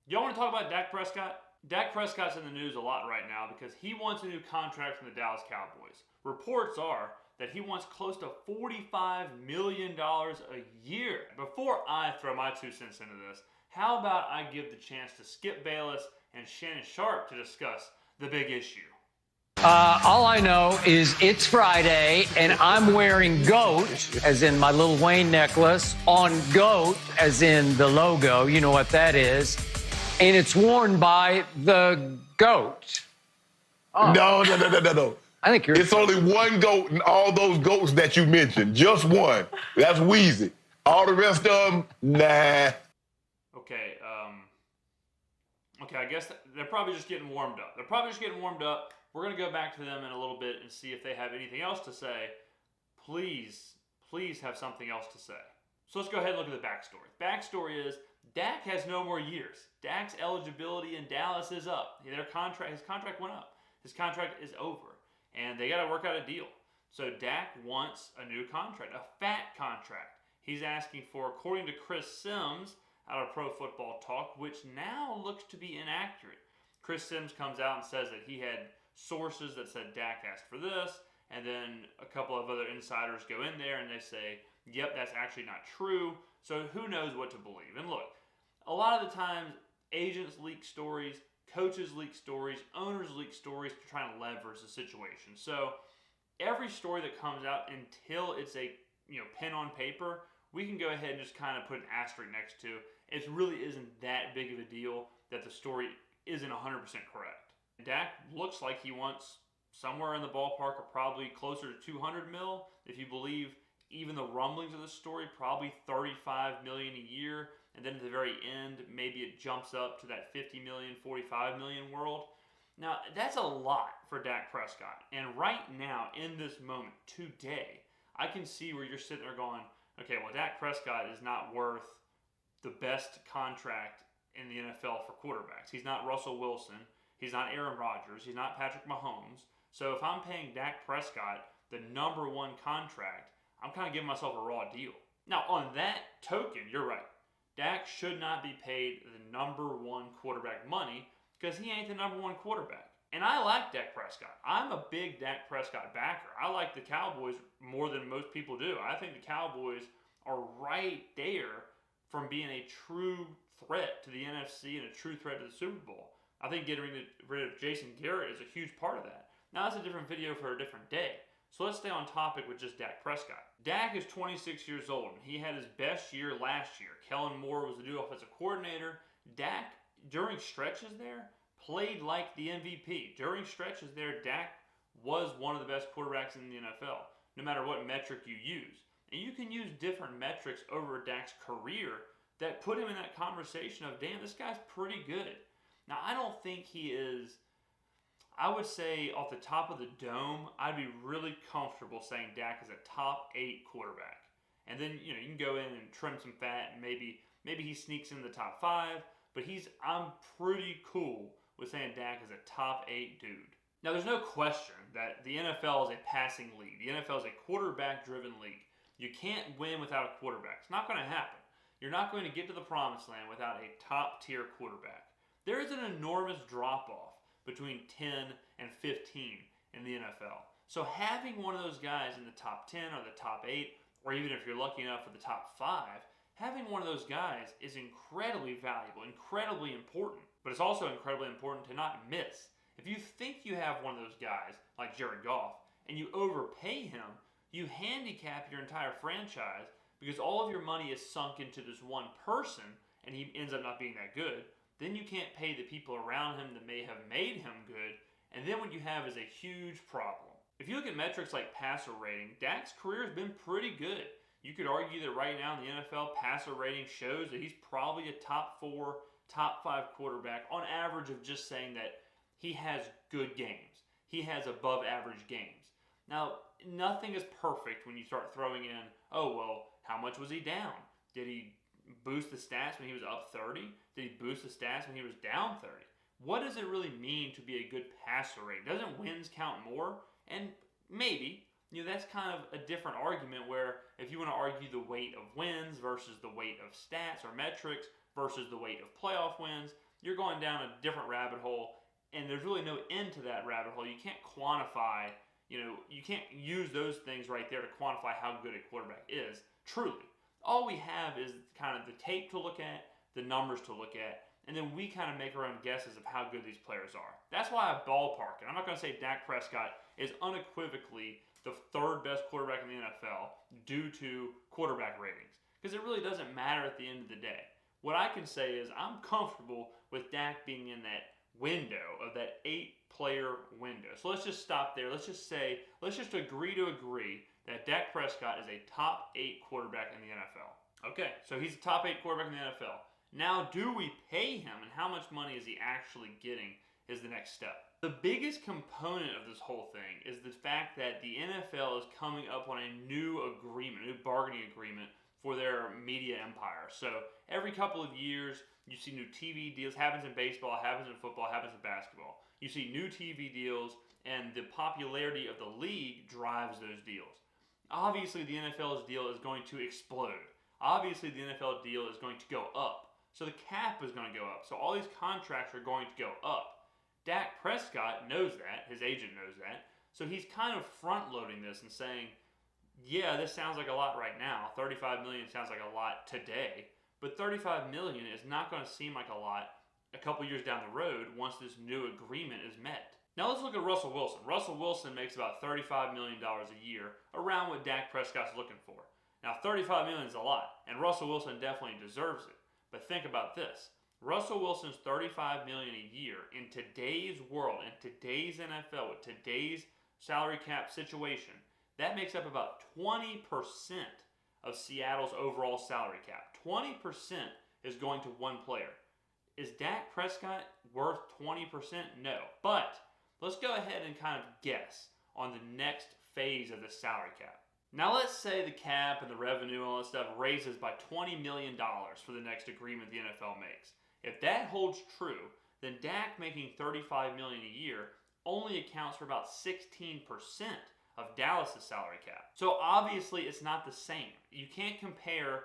Y'all want to talk about Dak Prescott? Dak Prescott's in the news a lot right now because he wants a new contract from the Dallas Cowboys. Reports are that he wants close to $45 million a year. Before I throw my 2 cents into this, how about I give the chance to Skip Bayless and Shannon Sharp to discuss the big issue? All I know is it's Friday, and I'm wearing GOAT, as in my Lil Wayne necklace, on GOAT, as in the logo. You know what that is. And it's worn by the GOAT. Oh. No. I think It's only one GOAT in all those GOATs that you mentioned. Just one. That's Weezy. All the rest of them, nah. Okay, I guess they're probably just getting warmed up. We're going to go back to them in a little bit and see if they have anything else to say. Please have something else to say. So let's go ahead and look at the backstory. Backstory is Dak has no more years. Dak's eligibility in Dallas is up. His contract went up. His contract is over. And they got to work out a deal. So Dak wants a new contract, a fat contract. He's asking for, according to Chris Sims out of Pro Football Talk, which now looks to be inaccurate. Chris Sims comes out and says that he had sources that said Dak asked for this, and then a couple of other insiders go in there and they say, yep, that's actually not true. So who knows what to believe? And look, a lot of the times agents leak stories, coaches leak stories, owners leak stories to try and leverage the situation. So every story that comes out until it's a pen on paper, we can go ahead and just kind of put an asterisk next to. It really isn't that big of a deal that the story isn't 100% correct. Dak looks like he wants somewhere in the ballpark of probably closer to 200 mil. If you believe even the rumblings of the story, probably 35 million a year. And then at the very end, maybe it jumps up to that 50 million, 45 million world. Now, that's a lot for Dak Prescott. And right now, in this moment, today, I can see where you're sitting there going, okay, well, Dak Prescott is not worth the best contract in the NFL for quarterbacks. He's not Russell Wilson. He's not Aaron Rodgers. He's not Patrick Mahomes. So if I'm paying Dak Prescott the number one contract, I'm kind of giving myself a raw deal. Now, on that token, you're right. Dak should not be paid the number one quarterback money because he ain't the number one quarterback. And I like Dak Prescott. I'm a big Dak Prescott backer. I like the Cowboys more than most people do. I think the Cowboys are right there from being a true threat to the NFC and a true threat to the Super Bowl. I think getting rid of Jason Garrett is a huge part of that. Now, that's a different video for a different day. So let's stay on topic with just Dak Prescott. Dak is 26 years old, and he had his best year last year. Kellen Moore was the new offensive coordinator. Dak, during stretches there, played like the MVP. During stretches there, Dak was one of the best quarterbacks in the NFL, no matter what metric you use. And you can use different metrics over Dak's career that put him in that conversation of, damn, this guy's pretty good. Now, I don't think he is, I would say off the top of the dome, I'd be really comfortable saying Dak is a top 8 quarterback. And then, you can go in and trim some fat and maybe he sneaks in the top 5, but I'm pretty cool with saying Dak is a top 8 dude. Now, there's no question that the NFL is a passing league. The NFL is a quarterback-driven league. You can't win without a quarterback. It's not going to happen. You're not going to get to the promised land without a top-tier quarterback. There is an enormous drop-off between 10 and 15 in the NFL. So having one of those guys in the top 10 or the top 8, or even if you're lucky enough for the top 5, having one of those guys is incredibly valuable, incredibly important. But it's also incredibly important to not miss. If you think you have one of those guys, like Jared Goff, and you overpay him, you handicap your entire franchise because all of your money is sunk into this one person and he ends up not being that good. Then you can't pay the people around him that may have made him good. And then what you have is a huge problem. If you look at metrics like passer rating, Dak's career has been pretty good. You could argue that right now in the NFL, passer rating shows that he's probably a top 4, top 5 quarterback on average of just saying that he has good games. He has above average games. Now, nothing is perfect when you start throwing in, oh, well, how much was he down? Did he boost the stats when he was up 30? Did he boost the stats when he was down 30? What does it really mean to be a good passer rate? Doesn't wins count more? And maybe, that's kind of a different argument where if you want to argue the weight of wins versus the weight of stats or metrics versus the weight of playoff wins, you're going down a different rabbit hole, and there's really no end to that rabbit hole. You can't quantify, you can't use those things right there to quantify how good a quarterback is, truly. All we have is kind of the tape to look at, the numbers to look at, and then we kind of make our own guesses of how good these players are. That's why I ballpark it. I'm not going to say Dak Prescott is unequivocally the third best quarterback in the NFL due to quarterback ratings, because it really doesn't matter at the end of the day. What I can say is I'm comfortable with Dak being in that window of that 8-player window. So let's just stop there. Let's just agree to agree that Dak Prescott is a top 8 quarterback in the NFL. Okay, so he's a top 8 quarterback in the NFL. Now, do we pay him, and how much money is he actually getting is the next step. The biggest component of this whole thing is the fact that the NFL is coming up on a new agreement, a new bargaining agreement for their media empire. So every couple of years, you see new TV deals. Happens in baseball, happens in football, happens in basketball. You see new TV deals, and the popularity of the league drives those deals. Obviously, the NFL's deal is going to explode. Obviously, the NFL deal is going to go up. So the cap is going to go up. So all these contracts are going to go up. Dak Prescott knows that. His agent knows that. So he's kind of front-loading this and saying, yeah, this sounds like a lot right now. $35 million sounds like a lot today. But $35 million is not going to seem like a lot a couple years down the road once this new agreement is met. Now let's look at Russell Wilson. Russell Wilson makes about $35 million a year, around what Dak Prescott's looking for. Now $35 million is a lot, and Russell Wilson definitely deserves it. But think about this. Russell Wilson's $35 million a year in today's world, in today's NFL, with today's salary cap situation, that makes up about 20% of Seattle's overall salary cap. 20% is going to one player. Is Dak Prescott worth 20%? No. But let's go ahead and kind of guess on the next phase of the salary cap. Now let's say the cap and the revenue and all that stuff raises by $20 million for the next agreement the NFL makes. If that holds true, then Dak making $35 million a year only accounts for about 16% of Dallas' salary cap. So obviously it's not the same. You can't compare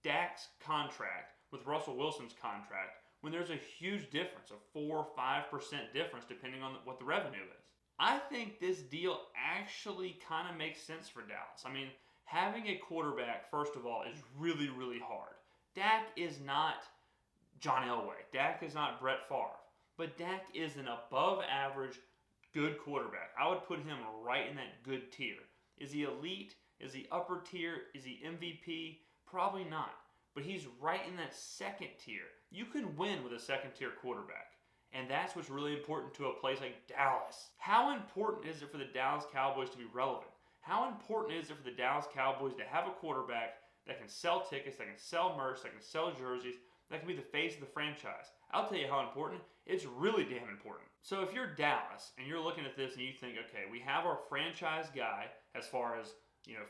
Dak's contract with Russell Wilson's contract when there's a huge difference, a 4 or 5% difference depending on what the revenue is. I think this deal actually kind of makes sense for Dallas. I mean, having a quarterback, first of all, is really, really hard. Dak is not John Elway. Dak is not Brett Favre. But Dak is an above-average good quarterback. I would put him right in that good tier. Is he elite? Is he upper tier? Is he MVP? Probably not. But he's right in that second tier. You can win with a second-tier quarterback. And that's what's really important to a place like Dallas. How important is it for the Dallas Cowboys to be relevant? How important is it for the Dallas Cowboys to have a quarterback that can sell tickets, that can sell merch, that can sell jerseys, that can be the face of the franchise? I'll tell you how important. It's really damn important. So if you're Dallas and you're looking at this and you think, okay, we have our franchise guy as far as,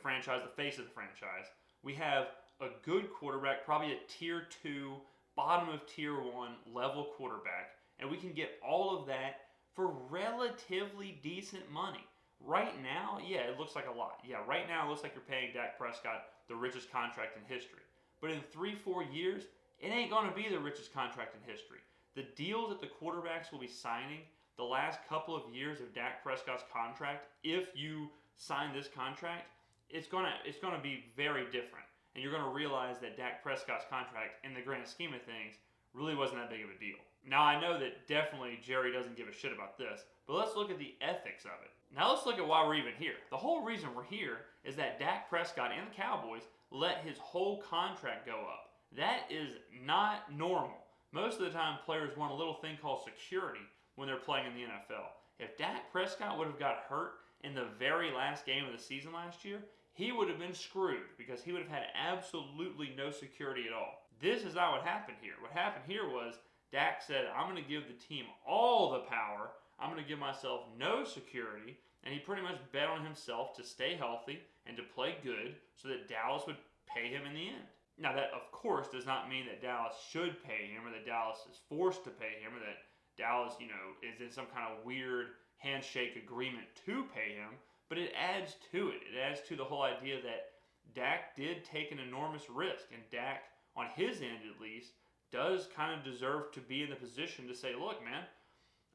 franchise, the face of the franchise. We have a good quarterback, probably a tier 2, bottom of tier 1 level quarterback. And we can get all of that for relatively decent money. Right now, yeah, it looks like a lot. Yeah, right now it looks like you're paying Dak Prescott the richest contract in history. But in 3-4 years, it ain't going to be the richest contract in history. The deals that the quarterbacks will be signing the last couple of years of Dak Prescott's contract, if you sign this contract, it's going to be very different. And you're going to realize that Dak Prescott's contract, in the grand scheme of things, really wasn't that big of a deal. Now, I know that definitely Jerry doesn't give a shit about this, but let's look at the ethics of it. Now, let's look at why we're even here. The whole reason we're here is that Dak Prescott and the Cowboys let his whole contract go up. That is not normal. Most of the time, players want a little thing called security when they're playing in the NFL. If Dak Prescott would have got hurt in the very last game of the season last year, he would have been screwed because he would have had absolutely no security at all. This is not what happened here. What happened here was Dak said, I'm going to give the team all the power. I'm going to give myself no security. And he pretty much bet on himself to stay healthy and to play good so that Dallas would pay him in the end. Now, that, of course, does not mean that Dallas should pay him or that Dallas is forced to pay him or that Dallas, is in some kind of weird handshake agreement to pay him. But it adds to it. It adds to the whole idea that Dak did take an enormous risk. And Dak, on his end at least, does kind of deserve to be in the position to say, look, man,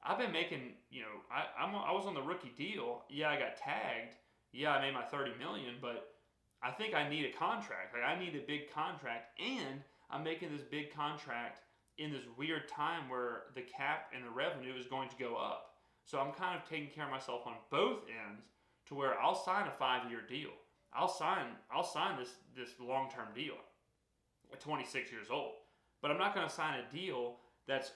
I've been making, I was on the rookie deal. Yeah, I got tagged. Yeah, I made my $30 million, but I think I need a contract. Like, I need a big contract, and I'm making this big contract in this weird time where the cap and the revenue is going to go up. So I'm kind of taking care of myself on both ends to where I'll sign a 5-year deal. I'll sign this long-term deal at 26 years old. But I'm not going to sign a deal that's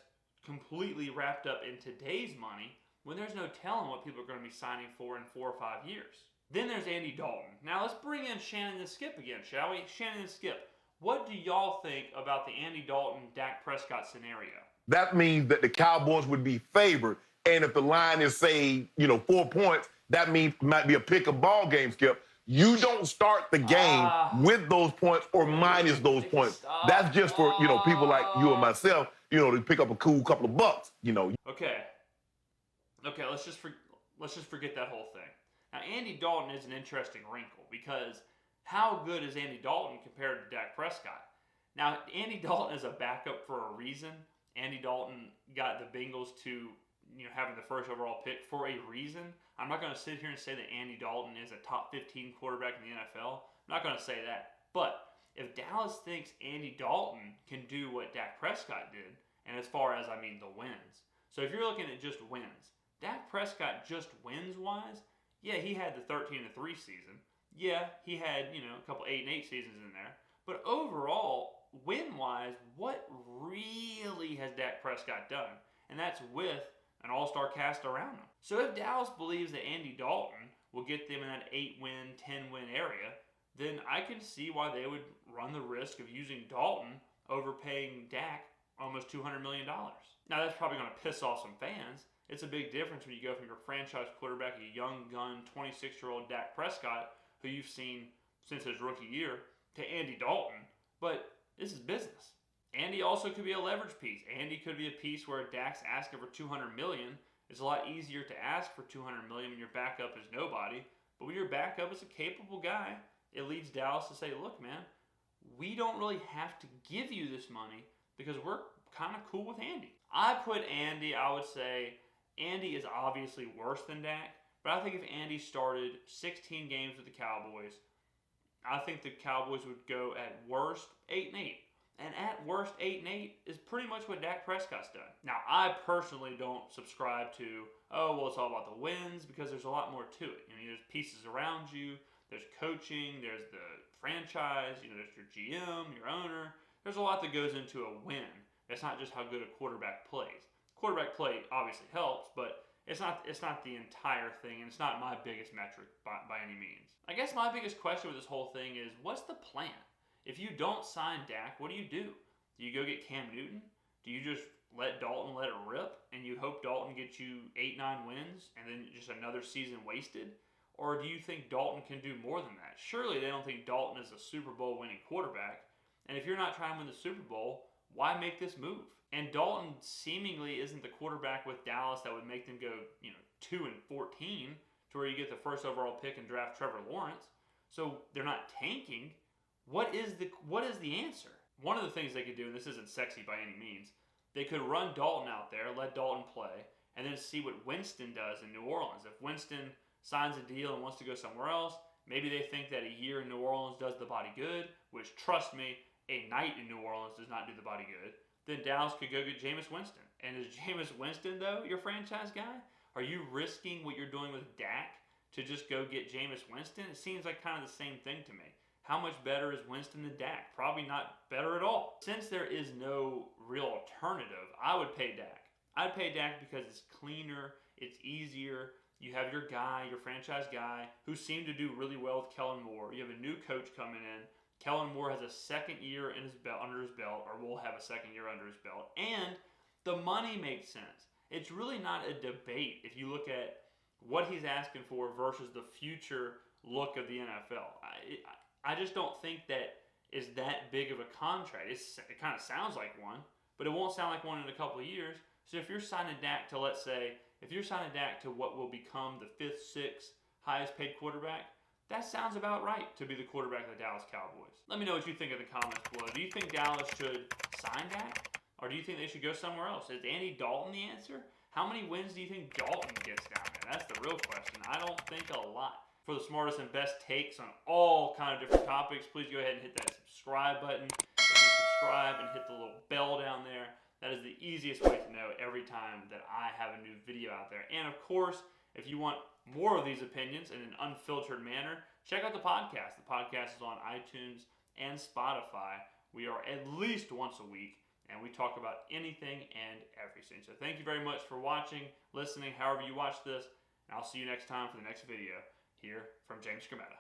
completely wrapped up in today's money when there's no telling what people are going to be signing for in 4 or 5 years. Then there's Andy Dalton. Now let's bring in Shannon and Skip again, shall we? Shannon and Skip, what do y'all think about the Andy Dalton-Dak Prescott scenario? That means that the Cowboys would be favored. And if the line is, say, 4 points, that means it might be a pick-up ball game, Skip. You don't start the game with those points or minus those points. That's just for, people like you and myself, to pick up a cool couple of bucks, Okay, let's just forget that whole thing. Now, Andy Dalton is an interesting wrinkle because how good is Andy Dalton compared to Dak Prescott? Now, Andy Dalton is a backup for a reason. Andy Dalton got the Bengals to having the first overall pick for a reason. I'm not going to sit here and say that Andy Dalton is a top 15 quarterback in the NFL. I'm not going to say that. But if Dallas thinks Andy Dalton can do what Dak Prescott did, and as far as, the wins. So if you're looking at just wins, Dak Prescott just wins-wise, yeah, he had the 13-3 season. Yeah, he had, a couple 8-8 seasons in there. But overall, win-wise, what really has Dak Prescott done? And that's with an all-star cast around him. So if Dallas believes that Andy Dalton will get them in that 8-win, 10-win area, then I can see why they would run the risk of using Dalton over paying Dak almost $200 million. Now, that's probably going to piss off some fans. It's a big difference when you go from your franchise quarterback, a young gun, 26-year-old Dak Prescott, who you've seen since his rookie year, to Andy Dalton. But this is business. Andy also could be a leverage piece. Andy could be a piece where Dak's asking for $200 million. It's a lot easier to ask for $200 million when your backup is nobody. But when your backup is a capable guy, it leads Dallas to say, look, man, we don't really have to give you this money because we're kind of cool with Andy. I would say Andy is obviously worse than Dak. But I think if Andy started 16 games with the Cowboys, I think the Cowboys would go at worst 8-8. And at worst, 8-8 is pretty much what Dak Prescott's done. Now, I personally don't subscribe to, it's all about the wins, because there's a lot more to it. There's pieces around you, there's coaching, there's the franchise, there's your GM, your owner. There's a lot that goes into a win. It's not just how good a quarterback plays. Quarterback play obviously helps, but it's not the entire thing, and it's not my biggest metric by any means. I guess my biggest question with this whole thing is, what's the plan? If you don't sign Dak, what do? Do you go get Cam Newton? Do you just let Dalton let it rip and you hope Dalton gets you 8-9 wins and then just another season wasted? Or do you think Dalton can do more than that? Surely they don't think Dalton is a Super Bowl winning quarterback. And if you're not trying to win the Super Bowl, why make this move? And Dalton seemingly isn't the quarterback with Dallas that would make them go, 2-14 to where you get the first overall pick and draft Trevor Lawrence. So they're not tanking. What is the answer? One of the things they could do, and this isn't sexy by any means, they could run Dalton out there, let Dalton play, and then see what Winston does in New Orleans. If Winston signs a deal and wants to go somewhere else, maybe they think that a year in New Orleans does the body good, which, trust me, a night in New Orleans does not do the body good. Then Dallas could go get Jameis Winston. And is Jameis Winston, though, your franchise guy? Are you risking what you're doing with Dak to just go get Jameis Winston? It seems like kind of the same thing to me. How much better is Winston than Dak? Probably not better at all. Since there is no real alternative, I would pay Dak. I'd pay Dak because it's cleaner, it's easier. You have your guy, your franchise guy, who seemed to do really well with Kellen Moore. You have a new coach coming in. Kellen Moore has a second year under his belt, or will have a second year under his belt. And the money makes sense. It's really not a debate if you look at what he's asking for versus the future look of the NFL. I just don't think that is that big of a contract. It kind of sounds like one, but it won't sound like one in a couple of years. So if you're signing Dak to, if you're signing Dak to what will become the 5th, 6th highest paid quarterback, that sounds about right to be the quarterback of the Dallas Cowboys. Let me know what you think in the comments below. Do you think Dallas should sign Dak? Or do you think they should go somewhere else? Is Andy Dalton the answer? How many wins do you think Dalton gets down there? That's the real question. I don't think a lot. For the smartest and best takes on all kind of different topics, please go ahead and hit that subscribe button. If you subscribe and hit the little bell down there, that is the easiest way to know every time that I have a new video out there. And of course, if you want more of these opinions in an unfiltered manner, check out the podcast. The podcast is on iTunes and Spotify. We are at least once a week, and we talk about anything and everything. So thank you very much for watching, listening, however you watch this, and I'll see you next time for the next video here from James Skrmetta.